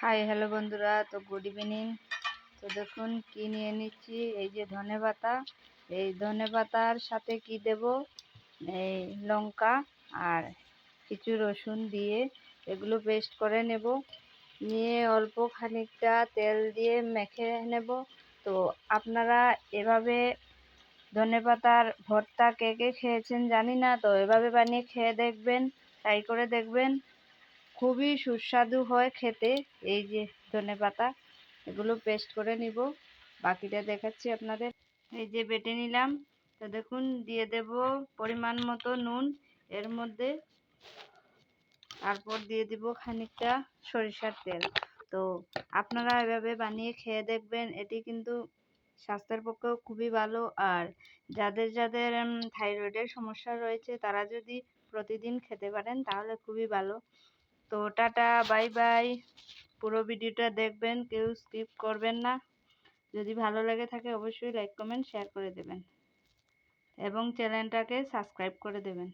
Hi hello বন্ধুরা, তো good evening. তো দেখুন কি নিয়ে নিচ্ছি, এই যে ধনেপাতা। এই ধনেপাতার সাথে কি দেব, এই লঙ্কা আর কিছু রসুন দিয়ে এগুলো পেস্ট করে নেব। নিয়ে অল্প খানিকটা তেল দিয়ে মেখে নেব। তো আপনারা এভাবে ধনেপাতার ভর্তা কে কে খেয়েছেন জানি না, তো এভাবে বানিয়ে খেয়ে দেখবেন, ট্রাই করে দেখবেন। খুবই সুস্বাদু হয় খেতে। এই যে ধনেপাতা, এগুলো পেস্ট করে নিব। বাকিটা দেখাচ্ছি আপনাদের। এই যে বেটে নিলাম। তো দেখুন দিয়ে দেব পরিমাণ মতো নুন এর মধ্যে। তারপর দিয়ে দিব খানিকটা সরিষার তেল। তো আপনারা এভাবে বানিয়ে খেয়ে দেখবেন, এটি কিন্তু স্বাস্থ্যের পক্ষেও খুবই ভালো। আর যাদের যাদের থাইরয়েডের সমস্যা রয়েছে তারা যদি প্রতিদিন খেতে পারেন তাহলে খুবই ভালো। তো টাটা, বাই বাই। পুরো ভিডিওটা দেখবেন, কেউ স্কিপ করবেন না। যদি ভালো লেগে থাকে অবশ্যই লাইক কমেন্ট শেয়ার করে দেবেন এবং চ্যানেলটাকে সাবস্ক্রাইব করে দেবেন।